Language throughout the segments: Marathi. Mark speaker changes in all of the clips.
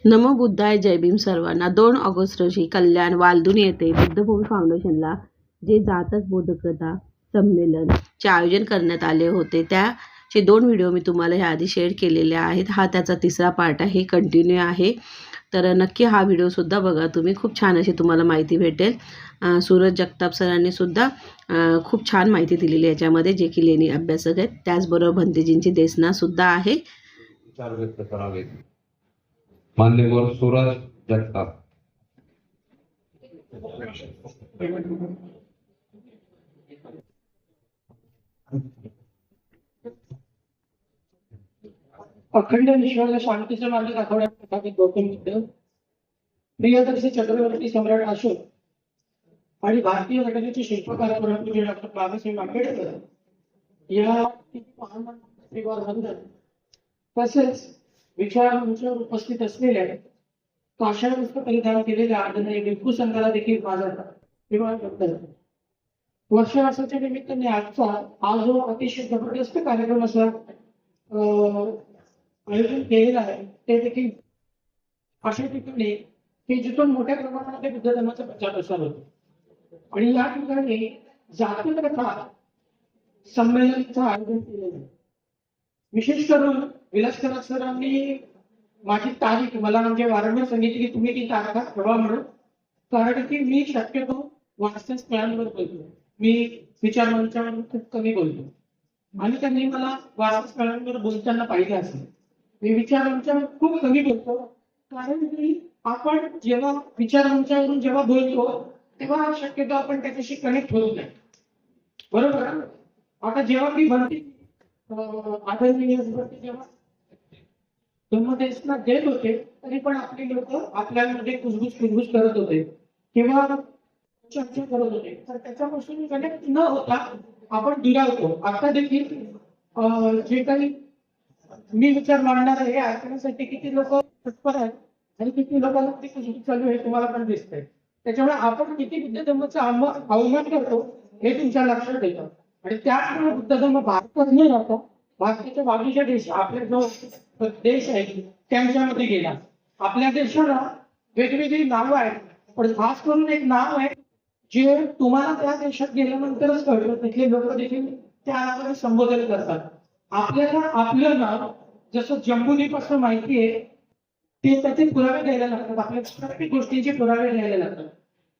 Speaker 1: नमो बुद्धाय जय भीम सर्वांना. 2 ऑगस्ट रोजी कल्याण वालधुनी येथे बुद्धभूमी फाउंडेशनला जे जातक बोधकथा संमेलनचे आयोजन करण्यात आले होते त्याचे 2 व्हिडिओ मी तुम्हाला ह्याआधी शेअर केलेले आहेत. हा त्याचा तिसरा पार्ट आहे, कंटिन्यू आहे. तर नक्की हा व्हिडिओसुद्धा बघा तुम्ही. खूप छान अशी तुम्हाला माहिती भेटेल. सूरज जगताप सरांनी सुद्धा खूप छान माहिती दिलेली याच्यामध्ये, जे की लेणी अभ्यासक आहेत. त्याचबरोबर भंतेजींची देशनासुद्धा आहे.
Speaker 2: विचार व्यक्त करावे. मान्यवर सूरज जगताप.
Speaker 3: अखंड विश्वाला शांतीचा मार्ग दाखवण्यासाठी गौतम बुद्ध, प्रियदर्शी चक्रवर्ती सम्राट अशोक आणि भारतीय घटनेचे शिल्पकार परमपूज्य डॉक्टर बाबासाहेब आंबेडकर या वंदन तसेच विचारांवर उपस्थित असलेल्या काशा वस्त्र परिधान केलेल्या आदरणीय भिक्खू संघाला देखील माझा वर्षाच्या निमित्ताने आजचा हा जो अतिशय जबरदस्त कार्यक्रम असा आयोजन केलेलं आहे ते देखील अशा ठिकाणी की जिथून मोठ्या प्रमाणामध्ये बुद्ध धर्माचा प्रचार प्रसार होतो आणि या ठिकाणी जातीय कथा संमेलनाचं आयोजन केलेलं आहे. विशेष करून विलासकर सरांनी माझी तारीख मला म्हणजे वारंवार सांगितली की तुम्ही ती तारखा ठरवा म्हणून, कारण की मी शक्यतो वास्तवस्थळांवर बोलतो, मी विचार मंचावर खूप कमी बोलतो आणि त्यांनी मला वास्तवस्थळांवर बोलताना पाहिजे असेल. मी विचार मंचावर खूप कमी बोलतो कारण की आपण जेव्हा विचार मंचावरून जेव्हा बोलतो तेव्हा शक्यतो आपण त्याच्याशी कनेक्ट होत नाही, बरोबर. आता जेव्हा मी भरती आदरणीय जेव्हा धम्मदेशना देत होते तरी पण आपली लोक आपल्यामध्ये कुजबुज करत होते किंवा चर्चा करत होते, तर त्याच्यापासून कनेक्ट न होता आपण दुरावतो. आता देखील जे काही मी विचार मांडणार आहे हे ऐकण्यासाठी किती लोक तत्पर आहेत आणि किती लोकांना ती कुजबुज चालू आहे तुम्हाला पण दिसतंय. त्याच्यामुळे आपण किती बुद्ध धर्माचा अवमान करतो हे तुमच्या लक्षात येतं आणि त्यामुळे बुद्ध धर्म भारतात न राहता भारताच्या बाजूच्या देश आपला जो देश आहे त्यांच्यामध्ये गेला. आपल्या देशाला वेगवेगळी नावं आहेत, पण खास करून एक नाव आहे जे तुम्हाला त्या देशात गेल्यानंतरच कळतं. तिथले लोक देखील त्या नावाने संबोधन करतात. आपल्याला आपलं नाव जसं जम्बुदीपासून माहिती आहे ते त्याचे पुरावे द्यायला लागतात, आपल्या प्रत्येक गोष्टींचे पुरावे द्यायला लागतात.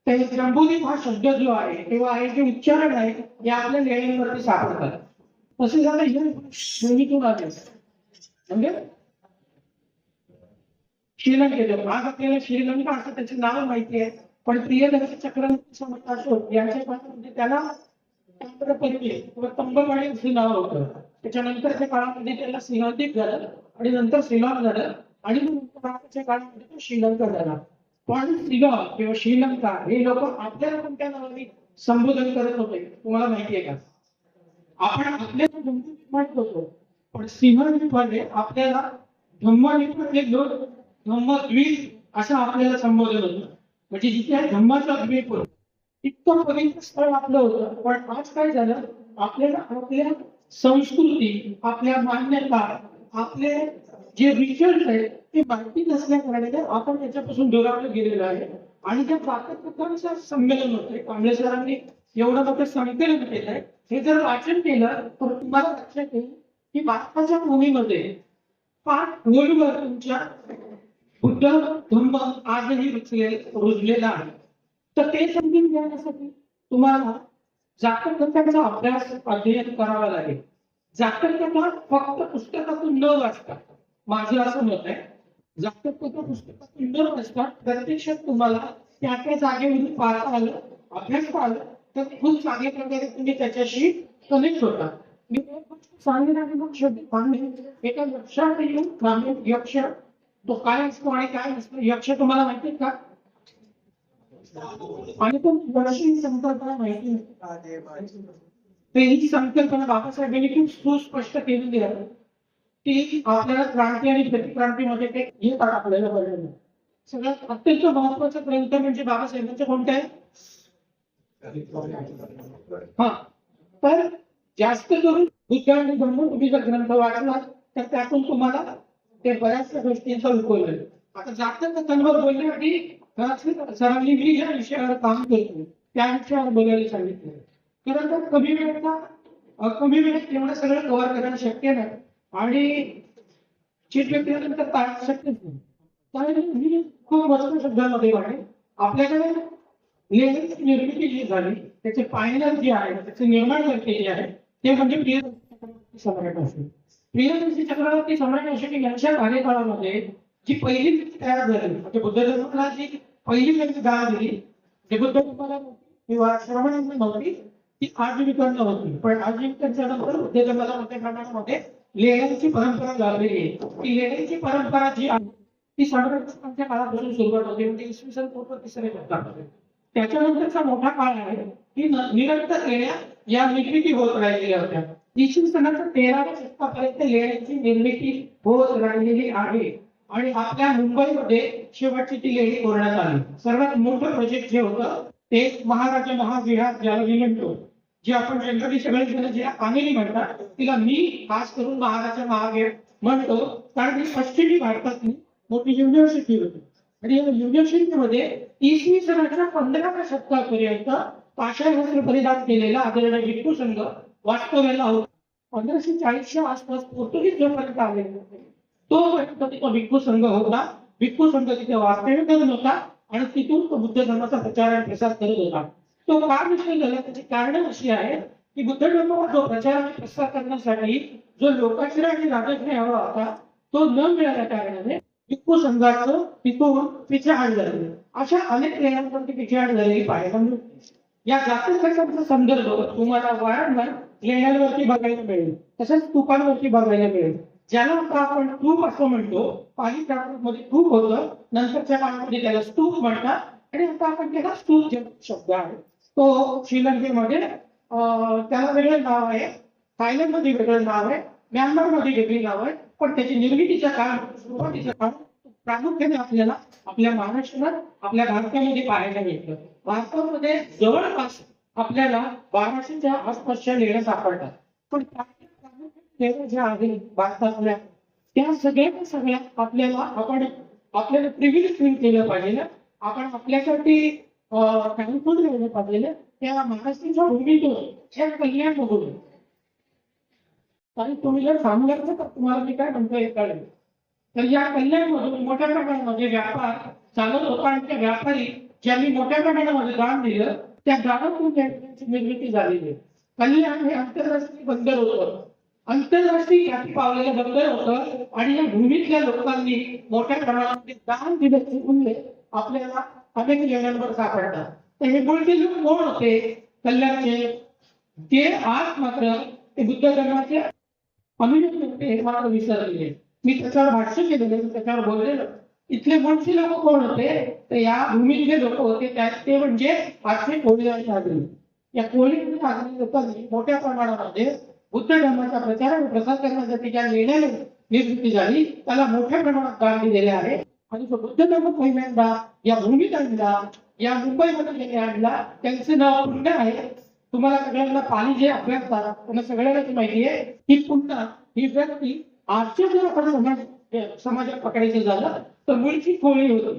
Speaker 3: तर जम्बुदीप हा शब्द जो आहे किंवा हे जे उच्चारण आहे हे आपल्या लेण्यांवरती सापडतात. तसे झालं हे श्रेणीतून आले म्हणजे श्रीलंकेतून. आज आपल्याला श्रीलंका असं त्याचे नाव माहिती आहे, पण प्रियदर्शी चक्रवर्ती सम्राट अशोक यांच्या काळामध्ये त्याला ताम्रपल्ली किंवा तंबवाडी असे नाव होतं. त्याच्यानंतरच्या काळामध्ये त्याला सिंहद्वीप झालं आणि नंतर सिलॉन झालं आणि नंतर काळामध्ये तो श्रीलंका झाला. पण सिलॉन किंवा श्रीलंका हे लोक आपल्याला कोणत्या नावाने संबोधन करत होते तुम्हाला माहिती आहे का? आपण आपल्याला जम्बुदीप म्हणत होतो, पण सिंहद्वीपमध्ये आपल्याला धम्मद्वीपमधले लोक धम्मद्वीप असं आपल्याला संबोधन होतं. म्हणजे जिथे धम्माचा द्वीप होतं इतकं पवित्र स्थळ आपलं होतं. पण आज काय झालं, आपल्याला आपल्या संस्कृती, आपल्या मान्यता, आपले जे रिच्युअल्स आहेत ते माहिती नसल्या कारणाने आपण त्याच्यापासून दुरावलं गेलेलं आहे. आणि त्या जातकथांचं संमेलन होतंय, कांबळे सरांनी एवढं मोठं संकलन केलंय, हे जर वाचन केलं तर तुम्हाला लक्षात येईल की भारताच्या भूमीमध्ये 5 खोलवर तुमच्या बुद्ध धम्म आजही रुजलेला आहे. तर ते समजून घेण्यासाठी तुम्हाला जातक कथांचा अध्ययन करावा लागेल. जातक कथा फक्त पुस्तकातून न वाचता, माझं असं मत आहे, जातक कथा पुस्तकातून न वाचता प्रत्यक्षात तुम्हाला त्या जागेवरून पाहता आलं, अभ्यास पाहिलं तर खूप चांगल्या प्रकारे तुम्ही त्याच्याशी कनेक्ट होता. मी एक गोष्ट सांगेन आणि मग शेवटी सांगेन, एका लक्षात येऊन यक्ष तो काय असतो आणि काय नसतो. यक्ष तुम्हाला माहिती आहे का? आणि तो वर्षी संकल्पना माहिती नाही. ही संकल्पना बाबासाहेबांनी खूप सुस्पष्ट केलेली आहे. ती आपल्याला क्रांती आणि प्रतिक्रांतीमध्ये ते येतात आपल्याला बघायला. सगळ्यात अत्यंत महत्वाचा ग्रंथ म्हणजे बाबासाहेबांचा कोणता आहे? हा, तर जास्त करून बुद्ध आणि धम्म तुम्ही जर ग्रंथ वाचला तर त्यातून तुम्हाला ते बऱ्याचशा गोष्टींचा उपयोग होईल. आता जास्त कथांवर बोलण्यासाठी सरांनी मी ज्या विषयावर काम करतो त्या विषयावर बोलायला सांगितलं. खरं तर कमी वेळेत एवढं सगळं कव्हर करणं शक्य नाही आणि चीफ व्यक्तीनंतर शक्यच नाही. त्यामुळे मी खूप मस्त शब्दामध्ये वाटेल आपल्याकडे लेखनाची निर्मिती जी झाली त्याचे पायनर जे आहे त्याचे निर्माणकर्ते जे आहे ते म्हणजे प्रियदर्शी सम्राट असेल. प्रियदर्शी चक्रवर्ती सम्राट अशोक यांच्या कार्यकाळामध्ये जी पहिली व्यक्ती तयार झाली म्हणजे बुद्ध धर्माला जी पहिली व्यक्ती दान दिली जे बुद्ध धर्माला किंवा श्रमणांना नव्हती ती आजीविकांना होती. पण आजीविकांच्या नंतर बुद्ध धर्माला मोठ्या प्रमाणामध्ये लेण्यांची परंपरा लावलेली आहे. ती लेण्यांची परंपरा जी आहे ती सम्राटांच्या काळापासून सुरुवात होते म्हणजे इसवी सन पूर्व 3ऱ्या शतकामध्ये. त्याच्यानंतरचा मोठा काळ आहे की निरंतर लेण्या या निर्मिती होत राहिलेल्या होत्या. इसवी सनाच्या 13व्या शतकापर्यंत लेण्यांची निर्मिती होत राहिलेली आहे आणि आपल्या मुंबईमध्ये शेवटची ती लेणी कोरण्यात आली. सर्वात मोठं प्रोजेक्ट जे होतं ते महाराजा महाविहार ज्याला मी म्हणतो जे आपण जनरली सगळेजण जे कानेरी म्हणतात तिला मी खास करून महाराजा महावीर म्हणतो कारण ही पश्चिमी भारतातली मोठी युनिव्हर्सिटी होती आणि या युनिव्हर्सिटीमध्ये इसवी सनाच्या 15व्या शतकापर्यंत पाषाण वस्त्र परिधान केलेला आदरणीय भिक्खू संघ वास्तव्याला होता. 1540च्या आसपास पोर्तुगीज जोपर्यंत आलेले होते तोपर्यंत तिथं भिक्खू संघ होता. भिक्खू संघ तिथे वास्तव्य करत होता आणि तिथून तो बुद्ध धर्माचा प्रचार आणि प्रसार करत होता. तो का विषय झाला त्याची कारण अशी आहे की बुद्ध धर्माचा जो प्रचार आणि प्रसार करण्यासाठी जो लोकाश्रय आणि राजश्रय हवा होता तो न मिळाल्या कारणाने भिक्खू संघाचं तिथून पिछेहाट झाली. अशा अनेक लेण्यांवरती पिछेहाट झालेली पाहायला मिळते. या जातीय संदर्भ तुम्हाला वारंवार लेण्यांवरती बघायला मिळेल तसंच स्तूपांवरती बघायला मिळेल. ज्याला आता आपण स्तूप असं म्हणतो पाली प्राकृतमध्ये स्तूप होतं नंतरच्या काळामध्ये त्याला स्तूप म्हणतात आणि आता आपण त्याला स्तूप शब्द आहे तो श्रीलंकेमध्ये त्याला वेगळं नाव आहे, थायलंडमध्ये वेगळं नाव आहे, म्यानमारमध्ये वेगळी नाव आहे. पण त्याची निर्मितीच्या काळ सुरुवातीच्या काळ प्रामुख्याने आपल्याला आपल्या महाराष्ट्रात आपल्या भारतामध्ये पाहायला मिळतं. भारतामध्ये जवळपास आपल्याला 1200च्या आसपासच्या लेण्या सापडतात. पण लेण्या ज्या आहेत भारतातल्या त्या सगळ्या आपल्याला प्रिव्हिलेज फील केलं पाहिजे. आपण आपल्यासाठी थँकफुल राहिलं पाहिजे त्या महाराष्ट्राच्या भूमीतून त्या कल्याणमधून. आणि तुम्ही जर सांगायचं तर तुम्हाला मी काय म्हणतो हे कळेल. तर या कल्याणमधून मोठ्या प्रमाणामध्ये व्यापार चालत होता आणि त्या व्यापारी ज्यांनी मोठ्या प्रमाणामध्ये दान दिलं त्या दानातून त्यांची निर्मिती झालेली आहे. कल्याण हे आंतरराष्ट्रीय बंदर होतं, आंतरराष्ट्रीय ख्याती पावलेलं बंदर होतं आणि या भूमीतल्या लोकांनी मोठ्या प्रमाणामध्ये दान दिल्याचे उल्लेख आपल्याला अनेक लेण्यांवर सापडतात. तर हे मूळचे लोक कोण होते कल्याणचे ते आज मात्र ते बुद्ध धर्माचे अनुयायी होते हे मला विसरलेले. मी त्याच्यावर भाष्य केलेलं त्याच्यावर बोललेलं. इथले मूळचे लोक कोण होते तर या भूमीतले लोक होते ते म्हणजे आजचे कोळी आणि आगरी. या कोळी आणि आगरी लोकांनी मोठ्या प्रमाणामध्ये बुद्ध धर्माचा प्रचार आणि प्रसार करण्यासाठी ज्या लेण्याने निर्मिती झाली त्याला मोठ्या प्रमाणात दान दिलेले आहे. आणि जो बुद्ध धर्म पहिल्यांदा या भूमीत आणला या मुंबईमध्ये आणला त्यांचं नाव पुन्हा आहे. तुम्हाला सगळ्यांना पाली जे अभ्यासतात त्यांना सगळ्यांना माहिती आहे की पुन्हा ही व्यक्ती आजच्या जर आपण समाजात पकडायचं झालं तर मूळची कोळी होती.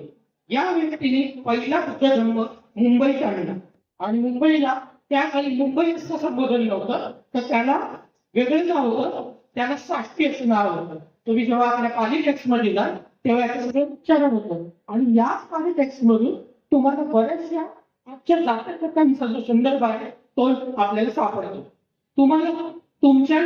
Speaker 3: या व्यक्तीने पहिला बुद्ध धर्म मुंबईत आणला आणि मुंबईला त्या काळी मुंबई असं संबोधन नव्हतं तर त्याला वेगळं नाव होतं, त्याला साष्टी असं नाव होतं. तुम्ही जेव्हा आपल्या पाली टेक्स्ट मध्ये जाल तेव्हा याचं सगळं उच्चारण होतं आणि या पाली टेक्स्ट मधून तुम्हाला बऱ्याचशा आजच्या जातकथांचा जो संदर्भ आहे तो आपल्याला सापडतो. तुम्हाला तुमच्या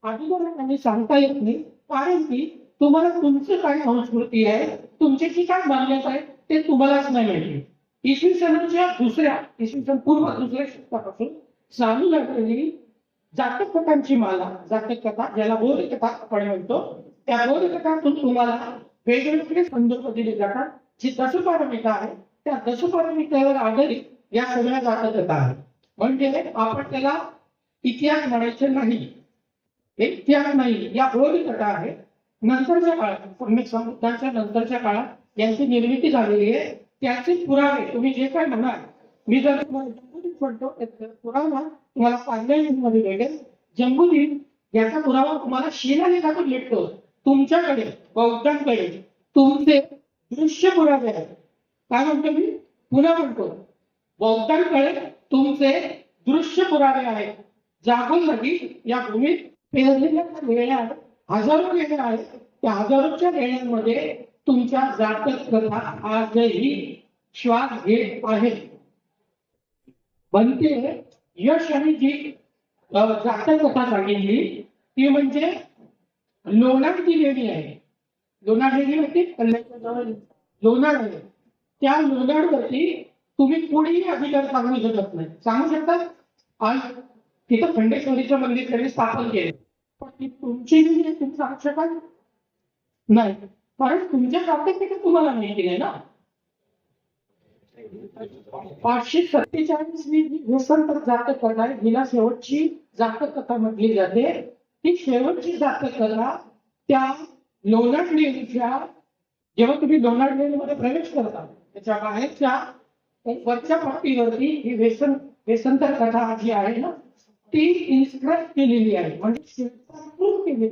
Speaker 3: आजूबाजूला सांगता येत नाही कारण की तुम्हाला तुमचं काय संस्कृती आहे तुमच्याशी काय मान्यता आहे ते तुम्हालाच नाही माहिती. इसवी सन पूर्व 2ऱ्या शतकापासून चालू लागलेली जातक कथांची माला, जातक कथा ज्याला बोधकथा आपण म्हणतो त्या बोधकथातून तुम्हाला वेगवेगळे संदर्भ दिले जातात. जी दशपारमिता आहे त्या दशपारमितेवर आधारित या सगळ्या जातक कथा आहेत. म्हणजे आपण त्याला इतिहास म्हणायचे नाही, हे इतिहास नाही या बोधकथा आहे. नंतरच्या काळात बुद्धांच्या नंतरच्या काळात यांची निर्मिती झालेली आहे. त्याचे पुरावे तुम्ही जे काय म्हणाल मी जर तुम्हाला जंबुदीप म्हणतो पुरावा तुम्हाला पांढऱ्यामध्ये भेटेल. जंबुदीप याचा पुरावा तुम्हाला शिलालेखातून भेटतो. तुमच्याकडे बौद्धांकडे तुमचे दृश्य पुरावे आहेत. काय म्हणतो मी? पुन्हा म्हणतो, बौद्धांकडे तुमचे दृश्य पुरावे आहेत. जागून नदी या भूमीत पेरलेल्या लेण्या हजारो लेण्या आहेत. त्या हजारोच्या लेण्यांमध्ये तुमच्या जातक कथा आजही श्वास घेत आहेत. बनते यश आणि जी जातक कथा सांगितली ती म्हणजे लोणारची लेणी आहे. लोणार लेणी म्हणजे कल्याणच्या जवळ लोणार आहे. त्या लोणारवरती तुम्ही कोणीही अधिकार सांगू शकत नाही. सांगू शकतात? आज तिथं खंडेश्वरीचं मंदिर त्यांनी स्थापन केलं, पण ती तुमची लेणी आहे, तुम्ही सांगू शकाल नाही, कारण तुमच्या जातक तिथे तुम्हाला माहिती नाही ना. 547वी जी वसंत जातक कथा आहे, हिला शेवटची जातक कथा म्हटली जाते. ती शेवटची जातक कथा त्या लोणार लेणीच्या, जेव्हा तुम्ही लोणार लेणीमध्ये प्रवेश करता त्याच्या बाहेरच्या वरच्या पाटीवरती ही वेसंतर कथा जी आहे ना ती इन्स्क्राईब केलेली आहे, म्हणजे शिल्पांतून केलेली.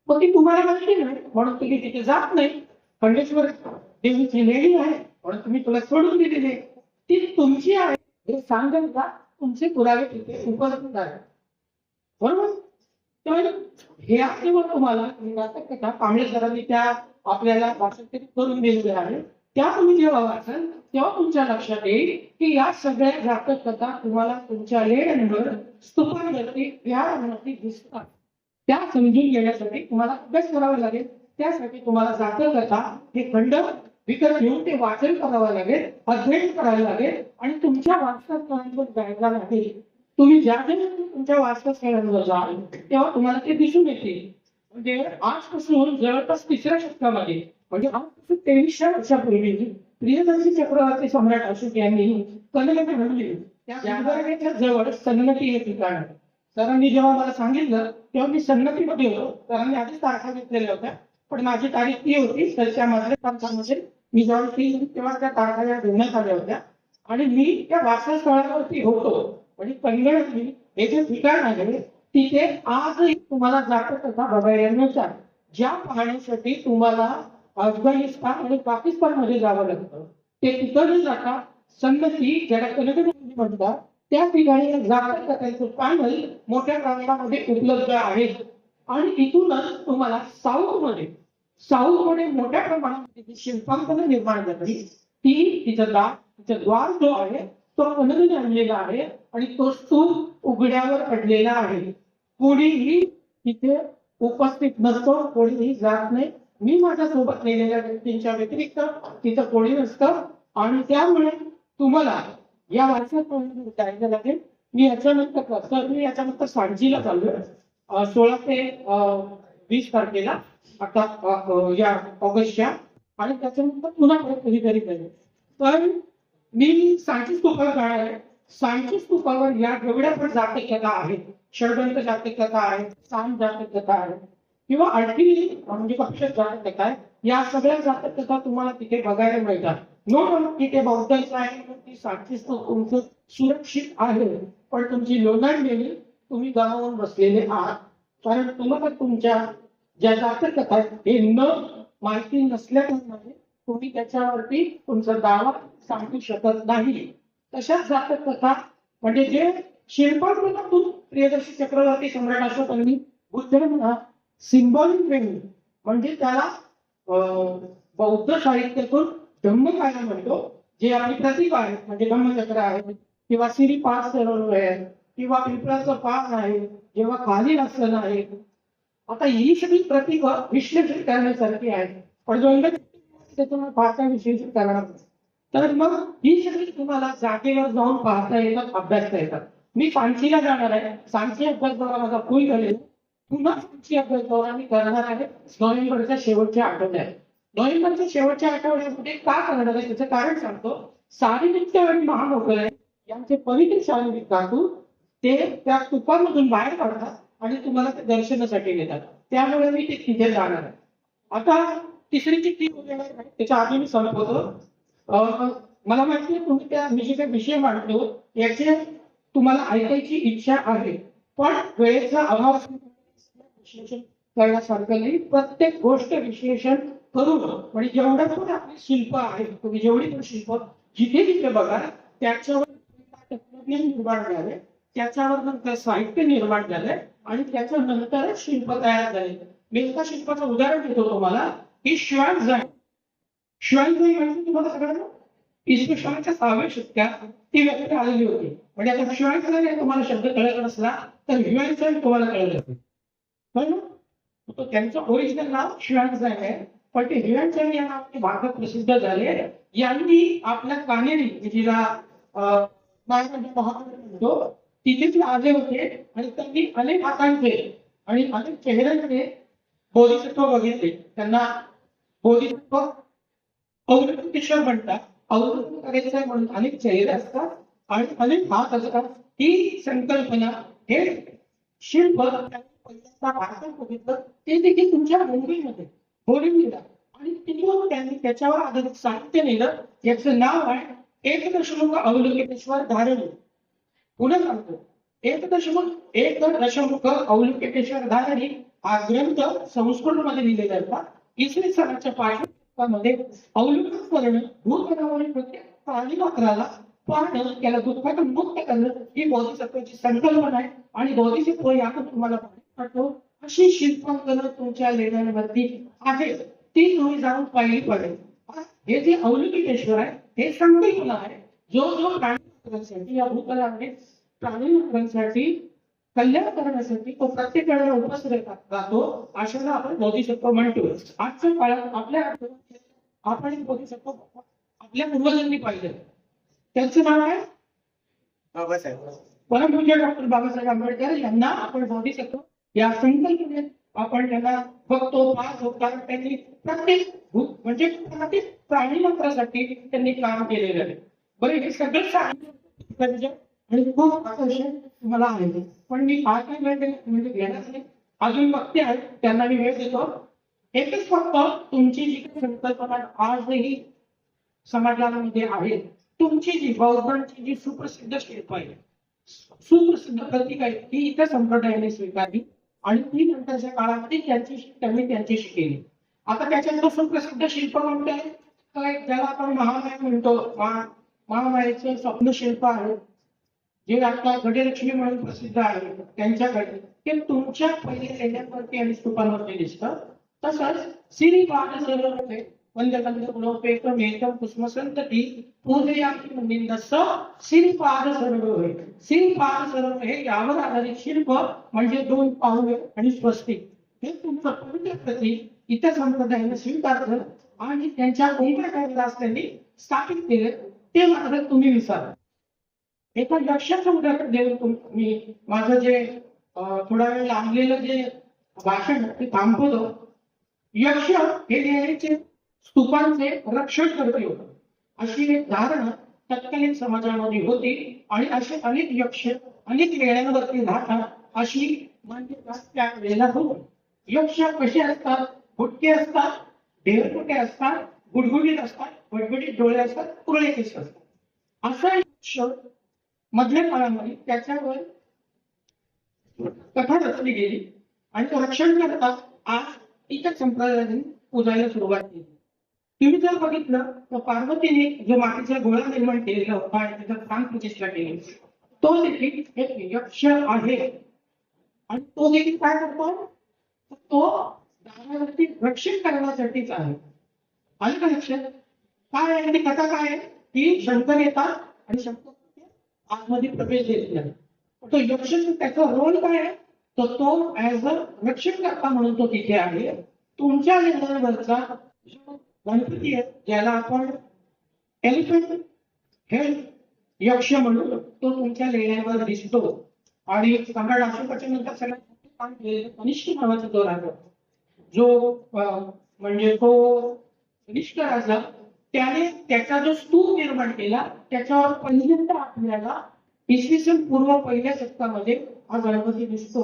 Speaker 3: मग ती तुम्हाला माहिती नाही म्हणून तुम्ही तिथे जात नाही. खंडेश्वर देवीची लेणी आहे म्हणून तुम्ही तुला सोडून दिलेली आहे. ती तुमची आहे हे सांगायला तुमचे पुरावे तिथे उपलब्ध आहेत. बरोबर? तर हे केवळ तुम्हाला जातक कथा कांबळे सरांनी त्या आपल्याला भाषांतरित करून दिलेल्या आहे. त्या तुम्ही जेव्हा वाचाल तेव्हा तुमच्या लक्षात येईल की या सगळ्या जातक कथा तुम्हाला तुमच्या लेण्यांवर स्तूपांवरती विहारांवरती दिसतात. त्या समजून घेण्यासाठी तुम्हाला अभ्यास करावा लागेल. त्यासाठी तुम्हाला जातक कथा हे खंड विकत घेऊन ते वाचन करावं लागेल, अध्ययन करायला लागेल आणि तुमच्या वाचनास्थळांवर जायला लागेल. तुम्ही ज्या तुमच्या वाचनास्थळांवर जाल तेव्हा तुम्हाला ते दिसून येतील. म्हणजे आजपासून जवळपास 3ऱ्या शतकामध्ये, म्हणजे आजपासून 2300 वर्षापूर्वी प्रियदर्शी चक्रवर्ती सम्राट अशोक यांनी कनगती घडली. त्या जागराच्या जवळ सन्नती हे ठिकाण आहे. सरांनी जेव्हा मला सांगितलं तेव्हा मी सन्नतीमध्ये होतो. सरांनी आधीच तारखा घेतलेल्या होत्या, पण माझी तारीख ती होती तर त्या माझ्या तारखांमध्ये मी जेव्हा ती तेव्हा त्या तारखा घेण्यात आल्या होत्या आणि मी त्या वासस्थळावरती होतो. म्हणजे कन्नडची हे जे ठिकाण आहे तिथे आजही तुम्हाला जातक कथा बघायला मिळतात, ज्या पाहण्यासाठी तुम्हाला अफगाणिस्तान आणि पाकिस्तान मध्ये जावं लागतं. ते तिकडे जाता सन्नती ज्याला कन्नड म्हणतात त्या ठिकाणी जातक कथांचं पॅनल मोठ्या प्रमाणामध्ये उपलब्ध आहे. आणि इथूनच तुम्हाला साऊथ मध्ये मोठ्या प्रमाणामध्ये शिल्पांकन निर्माण झाली. ती तिचं द्वार जो आहे तो कन्नडने आणलेला आहे आणि तो स्तूप उघड्यावर पडलेला आहे. कोणीही तिथे उपस्थित नसतो, कोणीही जात नाही. मी माझ्या सोबत नेलेल्या व्यक्तींच्या व्यतिरिक्त तिथं कोणी नसतं आणि त्यामुळे तुम्हाला या वारसात जायला लागेल. मी याच्यानंतर सांचीला चाललोय 16 ते 20 तारखेला आता या ऑगस्टच्या, आणि त्याच्यानंतर पुन्हा कधीतरी करेल. पण मी सांची स्तूपावर जाणार आहे. सांची स्तूपावर या जेवढ्या पण जातक कथा आहेत, षडदंत जातक कथा आहेत, साम जातक कथा आहेत किंवा आणखी म्हणजे पक्ष जातक कथा आहे, या सगळ्या जातक कथा तुम्हाला तिथे बघायला मिळतात. नो डाऊट तिथे बौद्धांचं आहे, ती सांची स्तूप तुमचं सुरक्षित आहे, पण तुमची लोणार लेणी तुम्ही गमावून बसलेले आहात. कारण तुम्हाला तुमच्या ज्या जातक कथा आहेत हे न माहिती नसल्यामुळे तुम्ही त्याच्यावरती तुमचा दावा सांगू शकत नाही. तशाच जातक कथा म्हणजे जे शिल्पांतून प्रियदर्शी चक्रवर्ती सम्राट अशोकांनी बुद्धांना सिंबॉलिक वे म्हणजे त्याला बौद्ध साहित्यातून धम्मकाया म्हणतो, जे आपली प्रतीक आहेत, म्हणजे धम्मचक्र आहे किंवा सिरीपास सरोवर आहे किंवा पिंपळाचं पान आहे, जेव्हा खाली आसन आहे. आता ही सगळी प्रतीक विश्लेषण करण्यासारखी आहेत, पण त्याच्यामुळे पाहता विश्लेषण करणार. तर मग ही सगळी तुम्हाला जागेवर जाऊन पाहता येतात, अभ्यासता येतात. मी सांचीला जाणार आहे. सांची अभ्यास दौरा माझा फुल झालेला. पुन्हा सांची अभ्यास दौरा मी करणार आहे नोव्हेंबरच्या शेवटच्या आठवड्यात. नोव्हेंबरच्या शेवटच्या आठवड्यामध्ये का करणार आहे त्याचं कारण सांगतो. सारिनित्य आणि महामोगल यांचे पवित्र शारीरिक धातू ते त्या स्तूपांमधून बाहेर काढतात आणि तुम्हाला ते दर्शनासाठी नेतात. त्यामुळे मी ते तिथे जाणार आहे. आता तिसरीची ती त्याच्या आधी मी संपवतो. मला माहिती आहे तुम्ही त्या मी जे काही विषय मांडतो याचे तुम्हाला ऐकायची इच्छा आहे, पण वेळेचा अभाव विश्लेषण करण्यासारखं नाही. प्रत्येक गोष्ट विश्लेषण करू म्हणजे जेवढं पण आपली शिल्प आहेत तुम्ही जेवढी पण शिल्प जिथे जिथे बघा त्याच्यावर तत्त्वज्ञान निर्माण झाले, त्याच्यावर नंतर साहित्य निर्माण झालंय आणि त्याच्यानंतरच शिल्प तयार झाले. मी एका शिल्पाचं उदाहरण देतो तुम्हाला की शिवाजीजाई. शिवाजीजाई म्हणजे तुम्हाला सगळ्यांना इसवी सनाच्या 6व्या शतकात ती व्यक्ती आलेली होती. म्हणजे आता शिवाजीजाई तुम्हाला शब्द कळत नसला तर शिवाजीजाई तुम्हाला कळलं असेल. बरोबर? तो त्यांचं ओरिजिनल नाव शिवाजीजाई आहे, पण ते शिवाजीजाई या नावाने भारतात प्रसिद्ध झाले. यांनी आपल्या कानेरी जिला महाराज म्हणतो तिथे ते आले होते आणि त्यांनी अनेक हातांचे आणि अनेक चेहऱ्यांचे बोधिसत्व बघितले. त्यांना बोधिसत्व अवलोकेश्वर म्हणतात. अवलोकन करायचं म्हणून अनेक चेहरे असतात आणि अनेक हात असतात. ही संकल्पना हे शिल्प त्यांनी पहिल्यांदा भारतात बघितलं, ते देखील तुमच्या मुंबईमध्ये बोरिवलीला. आणि तिथून त्यांनी त्याच्यावर आधारित साहित्य नेलं. याचं नाव आहे 1.1 अवलोकेश्वर धारणी. पुन्हा सांगतो 1.1 अवलोकेश्वर धारणी हा ग्रंथ संस्कृत मध्ये लिहिलेला होता. इसवी सनाच्या 5व्या शतकामध्ये अवलोकन करणं, भूतनावाने प्रत्येक प्राणीमात्राला पाहणं, त्याला दुःखातून मुक्त करणं ही बोधिसत्वाची संकल्पना आहे. आणि बोधिसत्व यातून तुम्हाला पाहतो अशी शिल्पांकनं तुमच्या लेण्यांवरती आहेत, ती तुम्ही जाऊन पाहिली पाहिजे. हे जे अवलोकेश्वर आहे हे संकल्पना आहे. जो प्राणी या भूतलामध्ये प्राणी कल्याण करण्यासाठी तो प्रत्येक वेळेला उपस्थित राहतो, अशाला आपण बोधिसत्व म्हणतो. आजच्या काळात आपल्या आपण एक बोधिसत्व आपल्या पूर्वजांनी पाहिलं, त्यांचं नाव आहे बाबासाहेब. परमपूज्य डॉक्टर बाबासाहेब आंबेडकर यांना आपण बोधिसत्व या संकल्पनेत आपण त्यांना बघतो, पाहतो. कारण त्यांनी प्रत्येक म्हणजे प्रत्येक प्राणीमात्रासाठी त्यांनी काम केलेलं आहे. बरं, हे सगळं सांगितलं आणि खूप आकर्षण मला आहे, पण मी काय म्हणजे घेणार नाही. अजून वक्ते आहेत त्यांना मी वेळ देतो. एकच फक्त तुमची जी संकल्पना आजही समाजामध्ये आहे, तुमची जी बौद्धांची जी सुप्रसिद्ध शिल्प आहे, सुप्रसिद्ध प्रतीक आहे, ती इतर संप्रदायाने स्वीकारली आणि ती नंतरच्या काळात त्यांनी त्यांच्याशी केली. आता त्याच्यात सुप्रसिद्ध शिल्प कोणते आहे? काय ज्याला आपण महामाया म्हणतो, महामायेचे स्वप्न शिल्प आहे जे आता गडलक्ष्मी म्हणून प्रसिद्ध आहे. त्यांच्याकडे ते तुमच्या पहिल्या लेण्यांवरती आणि स्तूपांवरती दिसतं. तसंच श्रीपाद सरोवर वंदकंद गुणोपेतम एकम पुष्पसंतती पूजयामी मुनींदस्स श्रीपाद सरोवर होय. श्रीपाद सरोवर हे यावर आधारित शिल्प म्हणजे 2 पाऊले आणि स्वस्तिक हे तुमचं पवित्र प्रतीक इतर संप्रदायाने स्वीकारलं आणि त्यांच्या ओंकारला त्यांनी स्थापित केले. ते मात्र तुम्ही विसरा. एका यक्षाचं उदाहरण देऊन मी माझं जे थोडा वेळ लांबलेलं जे भाषण ते थांबवतो. यक्ष हे लेण्याचे स्तूपांचे रक्षण करते होतं, अशी एक धारणा तत्कालीन समाजामध्ये होती. आणि असे अनेक यक्ष अनेक लेण्यांवरती राहतात अशी मान्यता त्या वेळेला होती. यक्ष कसे असतात? बुटके असतात, ढेरपुटे असतात, गुडगुडीत असतात, गुडगुडीत डोळे असतात, कुरळे केस असतात. असा यक्ष मधल्या काळामध्ये त्याच्यावर कथा रचली गेली आणि तो रक्षण करता आज इतर संप्रदायाने पूजायला सुरुवात केली. तुम्ही जर बघितलं तर पार्वतीने जो मातीचा गोळा निर्माण केलेला होता आणि त्याचा प्राण प्रतिष्ठा केली, तो देखील एक यक्ष आहे. आणि तो देखील काय करतो? तो दारावरती रक्षण करण्यासाठीच आहे. आलं का लक्षात? काय आहे ती कथा? काय आहे की शंकर येतात आणि शंकर आतमध्ये प्रवेश देत नाही. तो यक्ष त्याचा रोल काय आहे? तो ऍज अ रक्षणकर्ता म्हणून तो तिथे आहे. तुमच्या लेण्यावरचा गणपती आहे ज्याला आपण एलिफंट हेड यक्ष म्हणून, तो तुमच्या लेण्यावर दिसतो. आणि सम्राट अशोकाच्या नंतर सगळ्यात काम केलेलं कनिष्ठ नावाचा जो राजा, जो म्हणजे तो कनिष्ठ राजा, त्याने त्याचा जो स्तूप निर्माण केला त्याच्यावर पहिल्यांदा आपल्याला इसवी सन पूर्व 1ल्या शतकामध्ये हा गणपती दिसतो.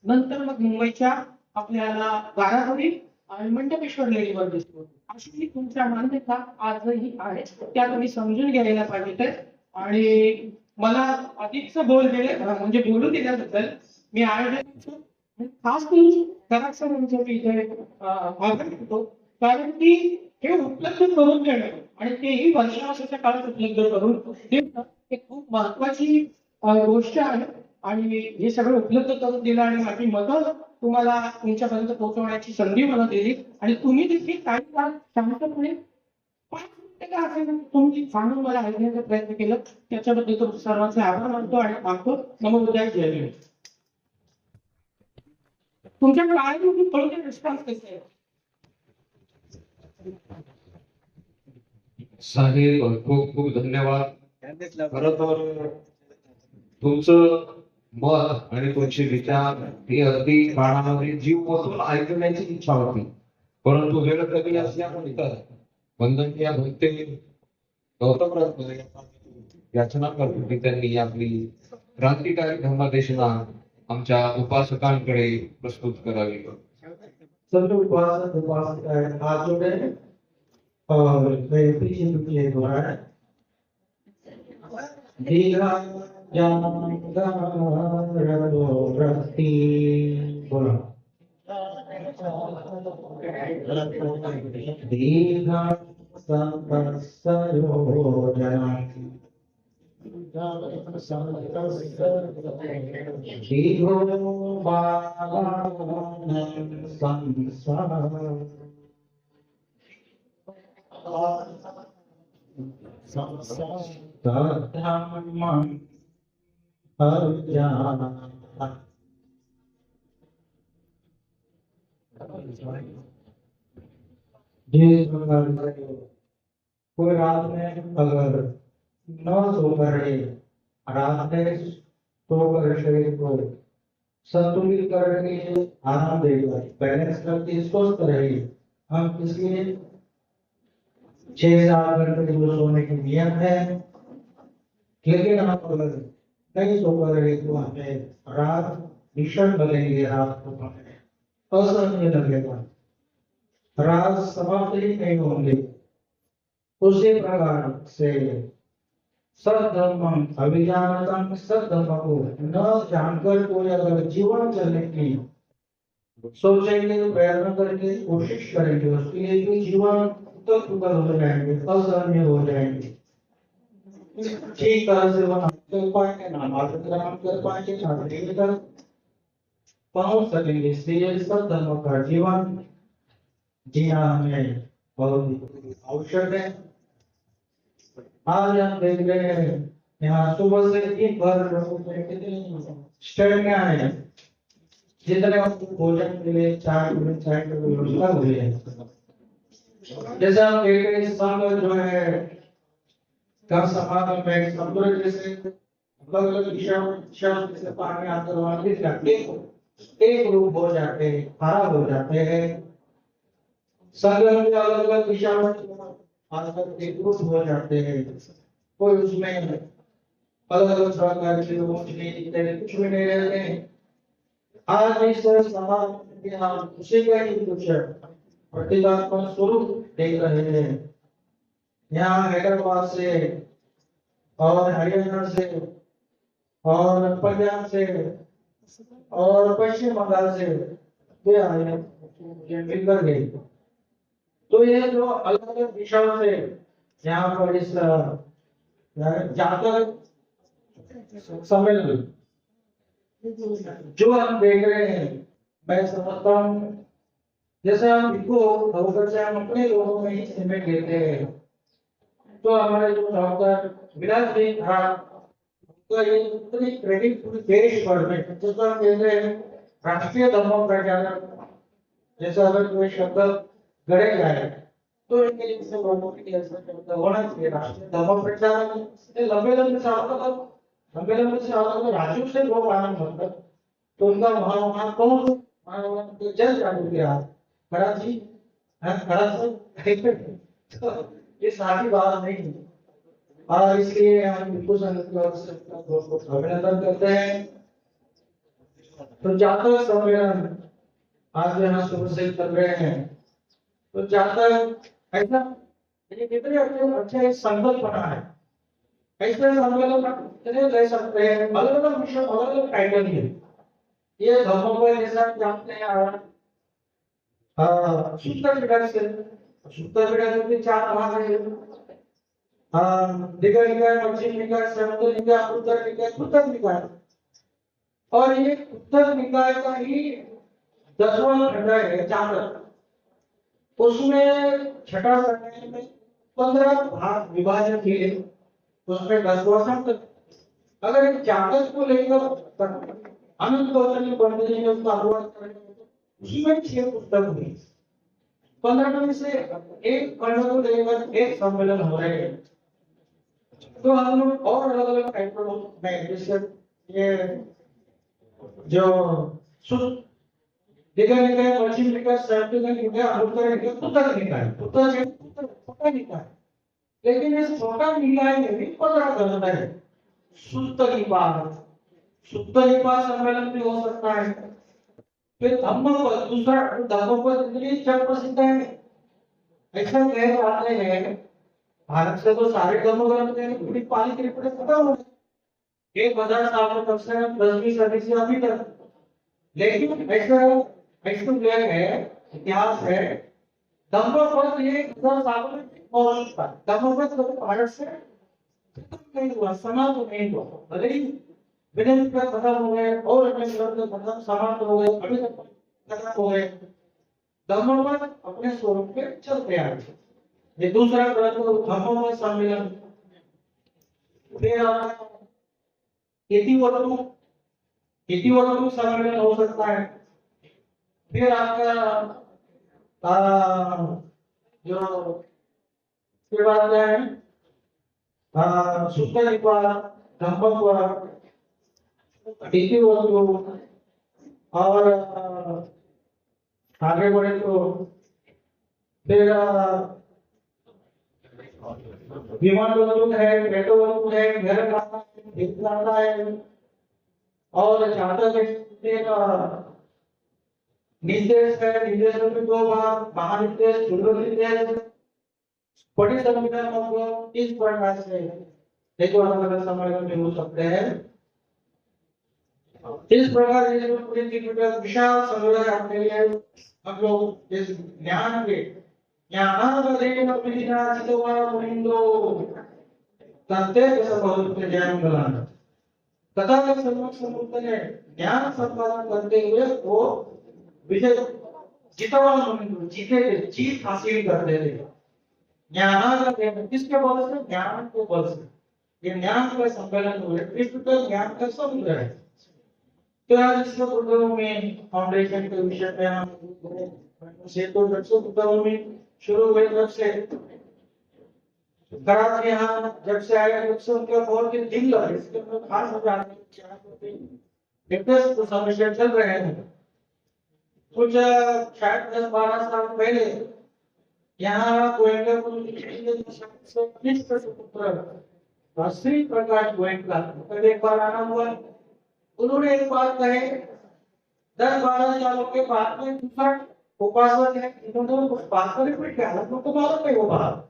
Speaker 3: नंतर मग मुंबईच्या आपल्याला गाराहरी आणि मंडपेश्वर लेणीवर दिसतो. अशी तुमच्या मान्यता आजही आहे, त्या तुम्ही समजून घ्यायला पाहिजे. आणि मला अधिकच बोल दिले म्हणजे बोलू दिल्याबद्दल मी आयोजन खास करून सरासर आभार करतो. कारण की हे उपलब्ध करून देणं आणि तेही वर्षाच्या काळात उपलब्ध करून देणं हे खूप महत्वाची गोष्ट आहे. आणि हे सगळं उपलब्ध करून दिलं आणि माझी मदत तुम्हाला तुमच्यापर्यंत पोहोचवण्याची संधी मला दिली आणि तुम्ही देखील काही काळ शांतपणे 5 मिनिटं का असेना तुम्ही सांगून मला ऐकण्याचा प्रयत्न केला त्याच्याबद्दल तुमचे सर्वांचे आभार मानतो आणि मानतो. नमोदय जय भीम. तुमच्याकडे आहे म्हणून थोडं रिस्पॉन्स कसे आहे?
Speaker 2: साहेब खूप खूप धन्यवाद. खरं तर तुमचं मत आणि तुमचे विचार हे अगदी कानामध्ये जीव बसून ऐकण्याची इच्छा होती, परंतु वेळ कमी असल्यानंतर वंदनीय भक्ते गौतम रत्न याचना करतो की त्यांनी आपली क्रांतिकारी धर्मदेशना आमच्या उपासकांकडे प्रस्तुत करावी.
Speaker 4: सभी उपासक उपासिकाएं हाथ जोड़े और मेरे पीछे पीछे दोहराए. दीघा रति बोला. दीघा संपत्सयोजना दीघो बालानंद संसार धर्मं अज्ञानम्. जिस प्रकार से कोई रात में अगर न सोकर रहे, रात में सोकर शरीर को संतुलित करने के लिए आराम देगा, बैलेंस करके स्वस्थ रहे. हम इसलिए 6-7 घंटे जो सोने की नियत है, लेकिन आप अगर नहीं सोकर रहे तो हमें रात भीषण लगेंगे, रात को हमें असहनीय लगेगा, रात समाप्त ही नहीं होंगे. उसी प्रकार से सद्धर्म अभिजानतम सद्धर्म को न जानकर कोई अगर जीवन चलने की सोचेंगे, प्रयत्न करेंगे, कोशिश करेंगे, उसके लिए भी जीवन उत्तर हो जाएंगे, असहनीय हो जाएंगे. ठीक तरह से वह कर पाएंगे, नामाज ग्रहण कर पाएंगे, ना देर तक पहुंच सकेंगे. इसलिए सद्धर्म का जीवन जीना हमें बहुत आवश्यक है. आज हम देख रहे हैं यहाँ सुबह से दिन भर लोगों में कितनी स्टैमिना है. जितने भोजन के लिए चाय की व्यवस्था हुई है. जैसे हम देख रहे हैं संघ जो है का समागम में समुद्र जैसे अलग अलग दिशा से पानी आकर वहां एक रूप हो जाते हैं, खड़ा हो जाते हैं. संगम में अलग अलग दिशा में आकर एक रूप हो जाते हैं. कोई उसमें अलग अलग प्रकार के लोग कुछ भी नहीं रहते हैं. आज इस समाज में हम उसी का ही कुछ प्रतीकात्मक स्वरूप देख रहे हैं. यहाँ हैदराबाद से और हरियाणा से और पंजाब से और पश्चिम बंगाल से वे आए मिलकर गए. तो ये जो अलग अलग दिशाओं से यहाँ पर इस जातक सम्मेलन जो हम देख रहे हैं, मैं समझता हूँ जैसे हम इनको होकर से हम अपने लोगों में ही सिमेट लेते हैं. तो हमारे जो डॉक्टर विराज जी था तो ये पूरी क्रेडिट पूरे देश भर में जैसा हम कहते हैं राष्ट्रीय धर्म प्रचारक, जैसा अगर कोई शब्द गढ़े जाए तो इनके लिए से लोगों के लिए ऐसा शब्द होना चाहिए. राष्ट्रीय धर्म प्रचारक लंबे लंबे सालों तक राज्यों से लोग आनंद होता तो उनका वहां कौन जल जागृत किया खड़ा जी खड़ा तो ये सारी बात नहीं. और इसलिए हम बिल्कुल अभिनंदन करते हैं. तो जातक सम्मेलन आज यहाँ शुरू से चल रहे हैं. तो जातक ऐसा ये कितने अच्छे संकल्प बना है. ऐसे सम्मेलन कितने ले सकते हैं, अलग अलग विषय अलग अलग टाइटल है. ये धर्मों पर जैसा जानते हैं शुद्ध निकाय शुद्ध 4 भाग आहे. दीर्घ निकाय, मध्यम निकाय, संयुक्त निकाय, उत्तर निकाय, उत्तर निकाय. और ये उत्तर निकाय का ही 10वां खंड है चार. उसमें छठा खंड में 15 भाग विभाजन किए, उसमें 10वां खंड. अगर एक जातक को लेकर अनंत गौतम पंडित जी ने उसका अनुवाद किया, उसमें 6 पुस्तक हुई. 15 में से एक खंड को लेकर एक सम्मेलन हो रहे हैं. तो हम लोग और अलग अलग टाइपों में जैसे ये जो दीर्घ निकाय, मध्यम निकाय, संयुक्त निकाय, उत्तर निकाय, छोटा निकाय. लेकिन इस छोटा निकाय में भी 15 ग्रंथ है. शुद्ध निपात सम्मेलन भी हो सकता है. फिर धम्मपद, दूसरा धम्मपद इतनी जग प्रसिद्ध है. ऐसा कह जाते हैं भारत से तो सारे धर्म ग्रंथ हैं, पूरी पाली त्रिपुटी खत्म हो गई 1000 साल तक से 10वीं सदी से अभी तक. लेकिन ऐसा है, इतिहास है, धम्मपद ये 1000 सालों में मौजूद था. धम्मपद तो भारत से नहीं हुआ, समाप्त नहीं हुआ. भले ही विनय का खत्म हो गए और अन्य ग्रंथ खत्म समाप्त हो गए, अभी तक खत्म हो गए. धम्मपद अपने स्वरूप पे चलते आ रहे. ये दूसरा ग्रंथ धम्मपद सम्मेलन. फिर इतिवस्तु सम्मेलन हो सकता है. फिर आपका जो फिर आता है शुद्ध निपात, धम्मपद, इतिवस्तु. और आगे बढ़े तो फिर विमान वस्तु है, पेटो वस्तु है, घर खाता है. और जातक निर्देश है, निर्देश में 2 भाग, महानिर्देश, पूर्व निर्देश, बड़ी संविधान को इस प्रकार से एक अलग सम्मेलन में हो सकते हैं. इस प्रकार ये जो पूरी त्रिपुटी विशाल समुदाय आपके लिए हम लोग इस ज्ञान के ज्ञानावधेन विधिनाचितवा मुनिंदो तन्ते सबहुत जयमंगलम्. तथा सर्वसम्मुक्त ने ज्ञान संपादन करते हुए वो विजय जितवा मुनिंदो, जीत हासिल करते थे. ज्ञानावधेन किसके बल से? ज्ञान के बल से. ये ज्ञान का सम्मेलन हुए, त्रिपुटी ज्ञान का समुद्र है. तो आज इसके पूर्व में फाउंडेशन के विषय में हम से तो पूर्व में शुरू हुए जब से कराची यहाँ जब से आए तब से उनके बहुत दिन दिन लगे. इसके अंदर खास हो जाते हैं तो समस्या चल रहे हैं. कुछ शायद 10-12 साल पहले यहाँ गोयनका पुत्र श्री प्रकाश गोयनका पहले एक बार आना हुआ. उन्होंने एक बात कहे, 10-12 सालों के बाद में दूसरा उपासक है, इन्होंने कुछ बात करी, कोई क्या लोगों को मालूम नहीं वो बात.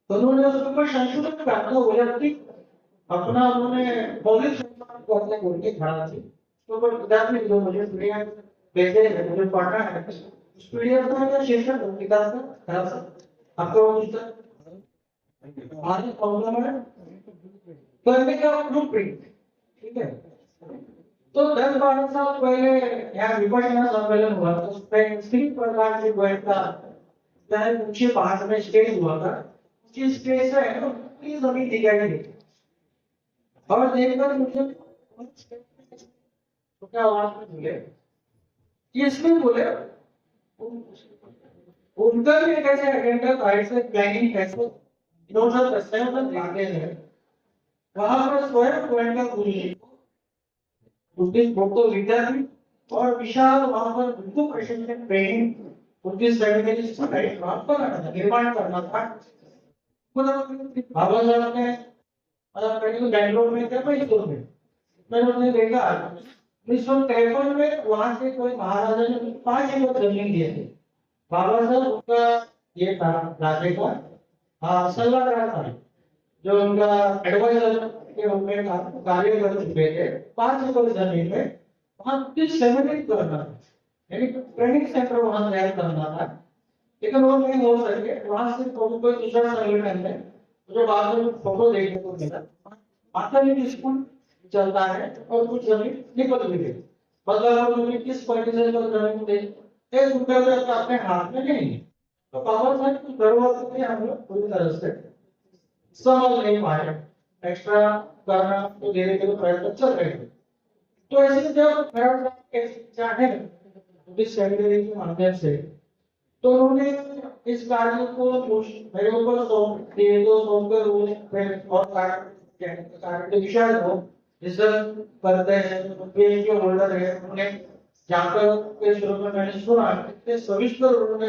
Speaker 4: तो उन्होंने उसके ऊपर संशोधन करना हो जाती अपना उन्होंने मौलिक संशोधन करने बोल के खड़ा थी. तो ऊपर किताब में जो मुझे पीडीएफ भेजे हैं, मुझे पढ़ना है. उस पीडीएफ का शीर्षक है किताब का खड़ा सा आपको पुस्तक आज प्रॉब्लम है करने का प्रूफ प्रिंट. ठीक है. तो 10-12 साल पहले यहाँ विपक्षना सम्मेलन हुआ तो उसमें श्री प्रकाश जी गोयनका चाहे ऊंचे पहाड़ में स्टेज हुआ था. जिस स्टेज है पूरी जमीन दिखाई दी और देखकर मुझे छोटा आवाज में बोले इसमें बोले उनका भी कैसे एजेंडा साइड से प्लानिंग कैसे इन्होंने दस्तावेज लाते हैं. वहां पर स्वयं गोयनका गुरु जी उनके फोटो विद्यार्थी और विशाल वहां पर उनको प्रशिक्षण ट्रेनिंग उनकी सेमिनारी साइट वहां पर निर्माण करना था. बाबा साहब ने पहले बैंगलोर में थे, मैसूर में मैंने देखा 1953 में वहां से कोई महाराजा ने 5 एकड़ जमीन दिए थे. बाबा साहब उनका ये था राज्य का सलाहकार था जो उनका एडवाइजर के रूप में कार्य कर चुके थे. 5 एकड़ जमीन में वहां कुछ सेमिनारी करना यानी ट्रेनिंग सेंटर वहां तैयार करना था, लेकिन वो नहीं हो सके। वहां से कोई दूसरा संगठन है जो बाद में फोटो देखने को मिला, माध्यमिक स्कूल चलता है और कुछ जमीन निकल भी गई। मतलब उन्होंने किस पर्टिकुलर जमीन दे एक रुपये का अपने हाथ में नहीं, तो पावर साइड की जरूरत नहीं, हम लोग पूरी तरह से समझ नहीं पाए। एक्स्ट्रा करना तो धीरे धीरे प्रयत्न चल रहे हैं। तो ऐसे जब मेरा चाहे इस सेमिनारी के माध्यम से, तो उन्होंने इस कार्य को मेरे ऊपर सौंप दिए, तो सौंप कर उन्होंने और कार्य के विषय को रिजर्व करते हैं, उनके जो होल्डर है उन्हें जाकर के शुरू में मैंने सुना इतने सविस्तर उन्होंने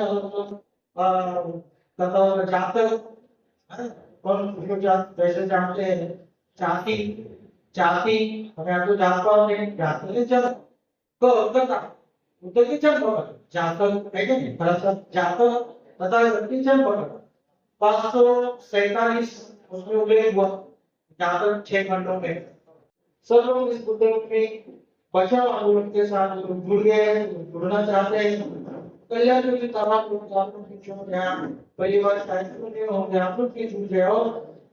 Speaker 4: कथा जाकर और जैसे जानते हैं जाति जाति हमें आपको जातपात नहीं जाति नहीं चल कथा उत्तर की चल जातक है कि जातक तथा व्यक्ति चल 547 उसमें उल्लेख हुआ जातक 6 खंडों में। सब लोग इस मुद्दे में बचाव आंदोलन के साथ जुड़ गए, जुड़ना चाहते हैं। कल्याण जो तमाम लोग आप लोग की जो यहाँ पहली बार शायद नहीं होंगे, आप लोग की जुड़ गए और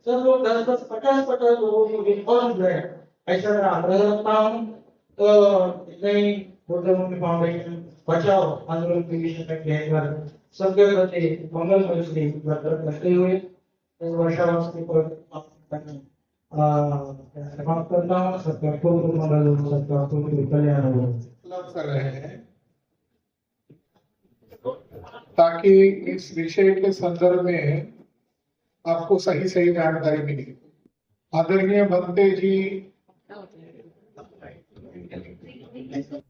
Speaker 4: सब लोग 10-10, 50-50 लोगों को जुड़ गए। ऐसा मैं आग्रह रखता हूँ। तो इतने बुद्ध मुनि फाउंडेशन बचाओ आंदोलन के विषय में कहकर सबके प्रति मंगल मनुष्य करते हुए इस वर्षावंश की समाप्त करता हूँ। सबका खूब मंगल हो, सबका खूब कल्याण हो।
Speaker 5: कर रहे हैं ताकि इस विषय के संदर्भ में आपको सही सही जानकारी मिले। आदरणीय बंते जी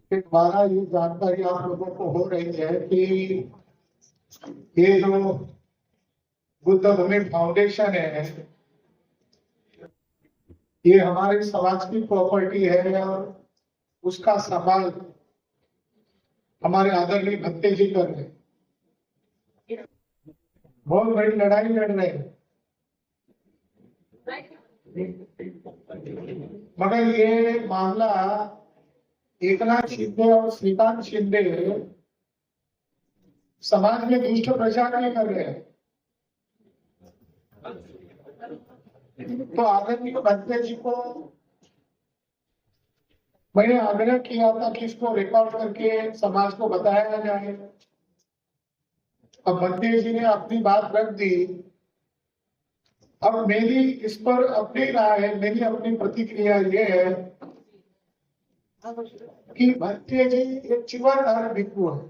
Speaker 5: के द्वारा ये जानकारी आप लोगों को हो रही है कि ये जो बुद्ध भूमि फाउंडेशन है ये हमारे समाज की प्रॉपर्टी है और उसका संभाल हमारे आदरणीय भंते जी कर रहे हैं। बहुत बड़ी लड़ाई लड़ रहे हैं, मगर ये मामला एकनाथ शिंदे और श्रीकांत शिंदे समाज में दुष्ट प्रचार नहीं कर रहे हैं। तो आदरणीय भंते जी को मैंने आग्रह किया था कि इसको रिकॉर्ड करके समाज को बताया जाए। अब भंते जी ने अपनी बात रख दी। अब मेरी इस पर अपनी राय, मेरी अपनी प्रतिक्रिया ये है कि भंते जी एक चिवरदार भिक्षु है।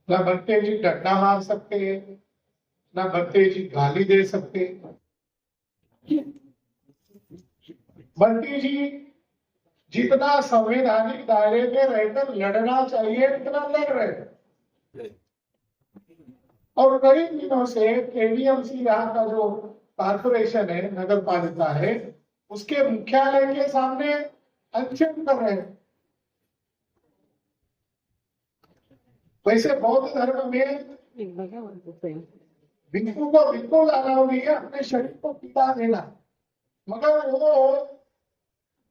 Speaker 5: न भंते जी डंडा मार सकते, न भंते जी गाली दे सकते। भंते जी जितना संवैधानिक दायरे में रहकर लड़ना चाहिए उतना लड़ रहे हैं। और कई दिनों से केडीएमसी यहाँ का जो कॉर्पोरेशन है, नगर पालिका है, उसके मुख्यालय के सामने अनशन कर रहे हैं। वैसे बौद्ध धर्म में भिक्षु को बिल्कुल अलाउ नहीं है अपने शरीर को पिता देना, मगर वो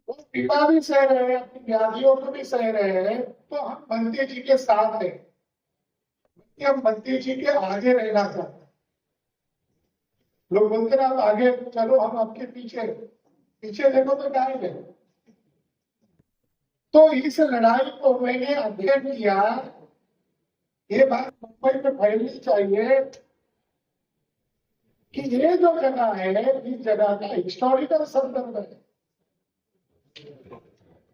Speaker 5: पिता भी सह रहे हैं, अपनी व्याधियों को भी सह रहे हैं। तो हम भंते जी के साथ हैं, हम भंते जी के आगे रहना चाहते हैं। लोग बोलते हैं आगे चलो, हम आपके पीछे पीछे देखो तो क्या है। तो इस लड़ाई को मैंने अध्ययन किया। ये बात मुंबई में फैलनी चाहिए कि ये जो जगह है, इस जगह का हिस्टोरिकल संदर्भ है।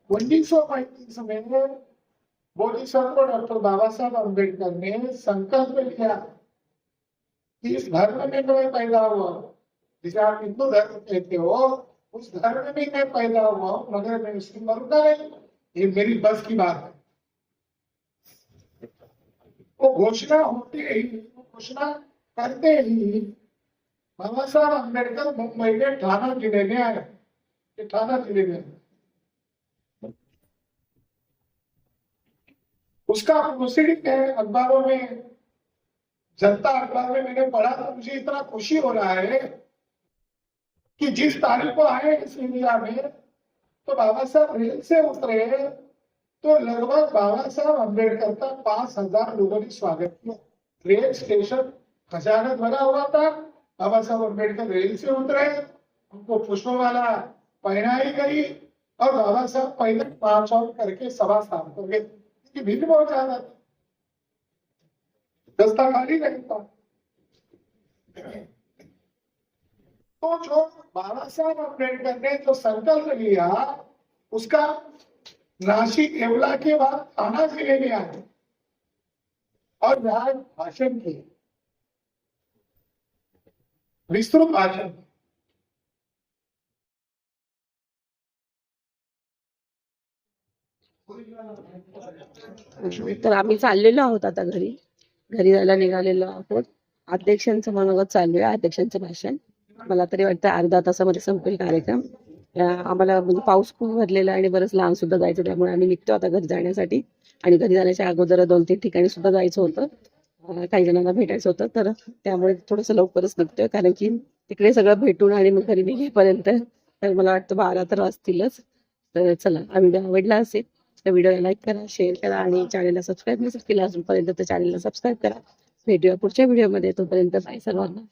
Speaker 5: 1935 में बोधिसत्व डॉक्टर बाबा साहब अम्बेडकर ने संकल्प लिया कि इस धर्म में मैं पैदा हुआ, जिसे आप हिंदू धर्म कहते हो, उस धर्म में मैं पैदा हुआ हूं, मगर मैं उसकी मरूंगा नहीं। ये मेरी बस की बात है। वो घोषणा होते ही, घोषणा करते ही बाबा साहब अम्बेडकर मुंबई के ठाणा जिले में आए। ठाणा जिले में उसका प्रोसीडिंग है, अखबारों में, जनता अखबार में मैंने पढ़ा तो मुझे इतना खुशी हो रहा है कि जिस तारीख को आए इस इंडिया में, तो बाबा साहब रेल से उतरे तो लगभग बाबासाहेब आंबेडकर का 5,000 लोगों ने स्वागत किया। रेल स्टेशन खजानत भरा हुआ था। बाबा साहब अम्बेडकर रेल से उतरे, उनको पुष्पमाला पहनाई गई और बाबा साहब पहले मार्च आउट करके सभा साफ कर गए, क्योंकि भीड़ बहुत ज्यादा थी, रास्ता खाली नहीं था। तो जो बाबा साहब अम्बेडकर ने जो संकल्प लिया, उसका नासिक येवला के बाद थाना जिले में आए और यहाँ भाषण किए, विस्तृत भाषण।
Speaker 1: तर आम्ही चाललेलो आहोत आता घरी जायला निघालेलो आहोत. अध्यक्षांचं मनोगत चालू आहे, अध्यक्षांचं भाषण. मला तरी वाटतं अर्धा तासामध्ये संपेल कार्यक्रम. आम्हाला म्हणजे पाऊस खूप भरलेला आहे आणि बरंच लांब सुद्धा जायचं, त्यामुळे आम्ही निघतो आता घरी जाण्यासाठी. आणि घरी जाण्याच्या अगोदर 2-3 ठिकाणी सुद्धा जायचं होतं, काही जणांना भेटायचं होतं, तर त्यामुळे थोडंसं लवकरच निघतोय, कारण की तिकडे सगळं भेटून आणि मग घरी निघेपर्यंत तर मला वाटतं 12 तर वाजतीलच. तर चला, हा व्हिडिओ आवडला असेल तर व्हिडिओला लाईक करा, शेअर करा आणि चॅनलला सबस्क्राईब नसेल केलं अजूनपर्यंत तर चॅनलला सबस्क्राईब करा. भेटूया पुढच्या व्हिडिओमध्ये. तोपर्यंत बाय सर्वांना.